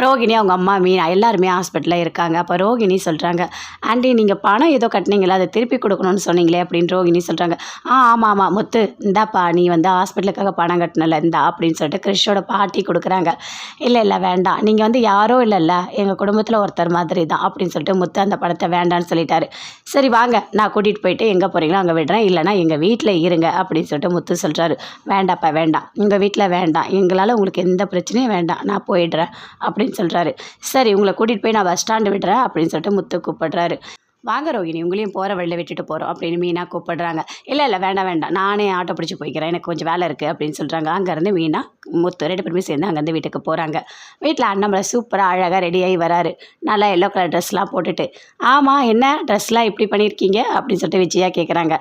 ரோகிணி, அவங்க அம்மா மீனா எல்லாருமே ஹாஸ்பிட்டலில் இருக்காங்க. அப்போ ரோகிணி சொல்கிறாங்க, ஆண்டி நீங்கள் பணம் ஏதோ கட்டினீங்களா, அதை திருப்பி கொடுக்கணும்னு சொன்னீங்களே அப்படின்னு ரோகிணி சொல்கிறாங்க. ஆமாம் ஆமாம் முத்து, இந்தாப்பா நீ வந்து ஹாஸ்பிட்டலுக்காக பணம் கட்டினல இந்தா அப்படின்னு சொல்லிட்டு கிறிஷோட பாட்டி கொடுக்குறாங்க. இல்லை இல்லை வேண்டாம், நீங்கள் வந்து யாரோ இல்லைல்ல எங்கள் குடும்பத்தில் ஒருத்தர் மாதிரி தான் அப்படின்னு சொல்லிட்டு முத்து அந்த பணத்தை வேண்டான்னு சொல்லிட்டாரு. சரி வாங்க, நான் கூட்டிகிட்டு போயிட்டு எங்கே போகிறீங்களோ அங்கே விடுறேன், இல்லைனா எங்கள் வீட்டில் இருங்க அப்படின்னு சொல்லிட்டு முத்து சொல்கிறாரு. வேண்டாப்பா வேண்டாம், உங்கள் வீட்டில் வேண்டாம், எங்களால் உங்களுக்கு எந்த பிரச்சனையும் வேண்டாம், நான் போயிடுறேன் அப்படின்னு சொல்கிறாரு. சரி உங்களை கூட்டிகிட்டு போய் நான் பஸ் ஸ்டாண்டு விடுறேன் அப்படின்னு சொல்லிட்டு முத்து கூப்பிடுறாரு. வாங்க ரோகிணி, உங்களையும் போகிற வழியில் விட்டுட்டு போகிறோம் அப்படின்னு மீனா கூப்பிடுறாங்க. இல்லை இல்லை வேண்டாம் வேண்டாம், நானே ஆட்டோ பிடிச்சி போய்க்கிறேன், எனக்கு கொஞ்சம் வேலை இருக்குது அப்படின்னு சொல்கிறாங்க. அங்கேருந்து மீனா முத்து 2 பேருமே சேர்ந்து அங்கேருந்து வீட்டுக்கு போகிறாங்க. வீட்டில் அண்ணாமலை சூப்பராக அழகாக ரெடியாகி வராரு. நல்லா எல்லோ கலர் ட்ரெஸ்லாம் போட்டுட்டு. ஆமாம் என்ன ட்ரெஸ்லாம் இப்படி பண்ணியிருக்கீங்க அப்படின்னு சொல்லிட்டு விஜயா கேட்குறாங்க.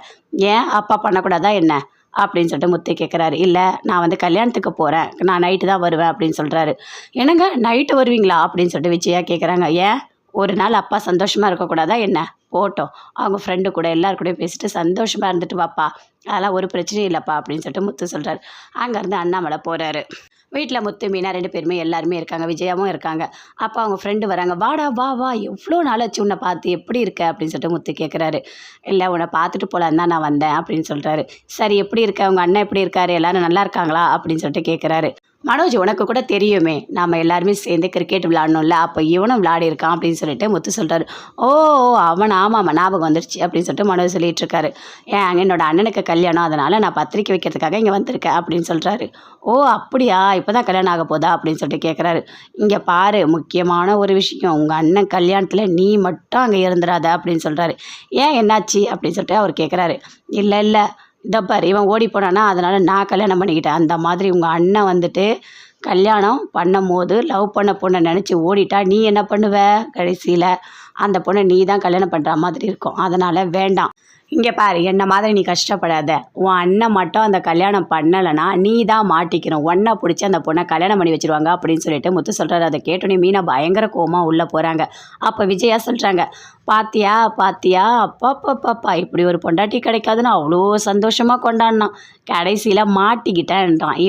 ஏன் அப்பா பண்ணக்கூடாதா என்ன அப்படின்னு சொல்லிட்டு முத்து கேட்குறாரு. இல்லை நான் வந்து கல்யாணத்துக்கு போகிறேன், நான் நைட்டு தான் வருவேன் அப்படின்னு சொல்கிறாரு. என்னங்க நைட்டு வருவீங்களா அப்படின்னு சொல்லிட்டு விஜயா கேட்குறாங்க. ஏன் ஒரு நாள் அப்பா சந்தோஷமாக இருக்கக்கூடாதா என்ன, போட்டோம் அவங்க ஃப்ரெண்டு கூட எல்லாருக்கூடயும் பேசிட்டு சந்தோஷமாக இருந்துட்டு வாப்பா, அதெல்லாம் ஒரு பிரச்சனையும் இல்லைப்பா அப்படின்னு சொல்லிட்டு முத்து சொல்கிறாரு. அங்கேருந்து அண்ணாமலை போகிறாரு. வீட்டில் முத்து மீனா 2 பேருமே எல்லாருமே இருக்காங்க, விஜயாவும் இருக்காங்க. அப்போ அவங்க ஃப்ரெண்டு வராங்க. வாடா வா வா, எவ்வளோ நாளாச்சு உன்னை பார்த்து, எப்படி இருக்க அப்படின்னு சொல்லிட்டு முத்து கேட்குறாரு. இல்லை உன்னை பார்த்துட்டு போகலான்னு தான் நான் வந்தேன் அப்படின்னு சொல்கிறாரு. சரி எப்படி இருக்க, உங்கள் அண்ணன் எப்படி இருக்காரு, எல்லோரும் நல்லா இருக்காங்களா அப்படின்னு சொல்லிட்டு கேட்குறாரு. மனோஜ் உனக்கு கூட தெரியுமே, நாம் எல்லாருமே சேர்ந்து கிரிக்கெட் விளாடணும்ல, அப்போ இவனும் விளையாடி இருக்கான் அப்படின்னு சொல்லிட்டு முத்து சொல்கிறாரு. ஓ அவன் ஆமாம் ஞாபகம் வந்துருச்சு அப்படின்னு சொல்லிட்டு மனோஜ் சொல்லிட்டு இருக்காரு. ஏன் என்னோட அண்ணனுக்கு கல்யாணம், அதனால் நான் பத்திரிக்கை வைக்கிறதுக்காக இங்கே வந்திருக்கேன் அப்படின்னு சொல்கிறாரு. ஓ அப்படியா, இப்போ தான் கல்யாணம் ஆக போதா அப்படின்னு சொல்லிட்டு கேட்குறாரு. இங்கே பாரு முக்கியமான ஒரு விஷயம், உங்கள் அண்ணன் கல்யாணத்தில் நீ மட்டும் அங்கே இருந்துடாத அப்படின்னு சொல்கிறாரு. ஏன் என்னாச்சு அப்படின்னு சொல்லிட்டு அவர் கேட்குறாரு. இல்லை இல்லை இதப்பார் இவன் ஓடி போனானா அதனால் நான் கல்யாணம் பண்ணிக்கிட்டேன், அந்த மாதிரி உங்கள் அண்ணன் வந்துட்டு கல்யாணம் பண்ணும் போது லவ் பண்ண பொண்ணை நினச்சி ஓடிட்டா நீ என்ன பண்ணுவ, கடைசியில் அந்த பொண்ணை நீ தான் கல்யாணம் பண்ணுற மாதிரி இருக்கும், அதனால் வேண்டாம். இங்கே பாரு என்ன மாதிரி நீ கஷ்டப்படாத, உன் அண்ணன் மட்டும் அந்த கல்யாணம் பண்ணலைன்னா நீ தான் மாட்டிக்கணும், ஒன்றை பிடிச்சி அந்த பொண்ணை கல்யாணம் பண்ணி வச்சுருவாங்க அப்படின்னு சொல்லிட்டு முத்து சொல்கிறாரு. அதை கேட்டோன்னே மீனா பயங்கர கோவமாக உள்ளே போகிறாங்க. அப்போ விஜயா சொல்கிறாங்க, பாத்தியா பாத்தியா அப்பாப்பாப்பா இப்படி ஒரு பொண்டாட்டி கிடைக்காதுன்னு அவ்வளோ சந்தோஷமாக கொண்டாடினான், கடைசியில் மாட்டிக்கிட்டேன்றான்.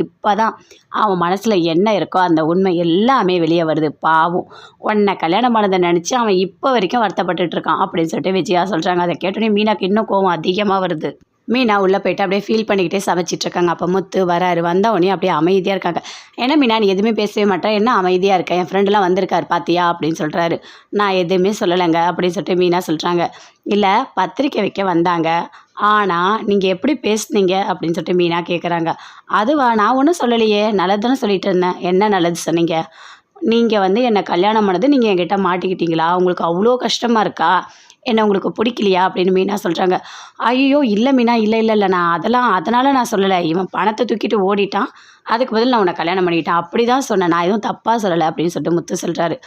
இப்போ தான் அவன் மனசில் என்ன இருக்கோ அந்த உண்மை எல்லாமே வெளியே வருது. பாவம் உன்னை கல்யாணம் பண்ணதை நினச்சி அவன் இப்போ வரைக்கும் வருத்தப்பட்டுட்டு இருக்கான் அப்படின்னு சொல்லிட்டு விஜயா சொல்கிறாங்க. அதை கேட்டோன்னே மீனாக்கு இன்னும் கோவம் அதிகமாக வருது. மீனா உள்ளே போயிட்டு அப்படியே ஃபீல் பண்ணிக்கிட்டே சமைச்சிட்ருக்காங்க. அப்போ முத்து வராரு. வந்தவொடனே அப்படியே அமைதியாக இருக்காங்க. ஏன்னா மீனா நீ எதுவுமே பேசவே மாட்டேன், என்ன அமைதியாக இருக்கேன், என் ஃப்ரெண்டெலாம் வந்திருக்காரு பார்த்தியா அப்படின்னு சொல்கிறாரு. நான் எதுவுமே சொல்லலைங்க அப்படின்னு சொல்லிட்டு மீனா சொல்கிறாங்க. இல்லை பத்திரிக்கை வைக்க வந்தாங்க, ஆனால் நீங்கள் எப்படி பேசுனீங்க அப்படின்னு சொல்லிட்டு மீனா கேட்குறாங்க. அதுவா நான் ஒன்றும் சொல்லலையே, நல்லது தானே சொல்லிட்டு இருந்தேன். என்ன நல்லது சொன்னீங்க, நீங்கள் வந்து என்னை கல்யாணம் பண்ணது நீங்கள் என்கிட்ட மாட்டிக்கிட்டீங்களா, உங்களுக்கு அவ்வளோ கஷ்டமாக இருக்கா, என்ன உங்களுக்கு பிடிக்கலையா அப்படின்னு மீனா சொல்கிறாங்க. ஐயோ இல்லை மீனா, இல்லை நான் அதனால் நான் சொல்லலை, இவன் பணத்தை தூக்கிட்டு ஓடிட்டான், அதுக்கு பதில் நான் உன்னை கல்யாணம் பண்ணிக்கிட்டேன் அப்படி தான் சொன்னேன், நான் எதுவும் தப்பாக சொல்லலை அப்படின்னு சொல்லிட்டு முத்து சொல்கிறாரு.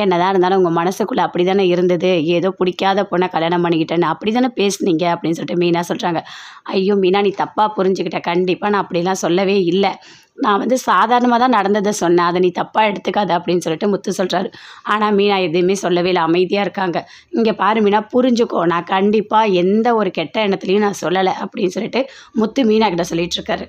என்னதான் இருந்தாலும் உங்கள் மனசுக்குள்ளே அப்படி தானே இருந்தது, ஏதோ பிடிக்காத பொண்ணை கல்யாணம் பண்ணிக்கிட்டேன்னு அப்படி தானே பேசுனீங்க அப்படின்னு சொல்லிட்டு மீனா சொல்கிறாங்க. ஐயோ மீனா நீ தப்பாக புரிஞ்சுக்கிட்ட, கண்டிப்பாக நான் அப்படிலாம் சொல்லவே இல்லை, நான் வந்து சாதாரணமாக தான் நடந்ததை சொன்னேன், அதை நீ தப்பாக எடுத்துக்காத அப்படின்னு சொல்லிட்டு முத்து சொல்கிறாரு. ஆனால் மீனா எதுவுமே சொல்லவே இல்லை, அமைதியாக இருக்காங்க. இங்கே பாரு மீனா புரிஞ்சுக்கோ, நான் கண்டிப்பாக எந்த ஒரு கெட்ட எண்ணத்துலையும் நான் சொல்லலை அப்படின்னு சொல்லிட்டு முத்து மீனா கிட்ட சொல்லிகிட்ருக்காரு.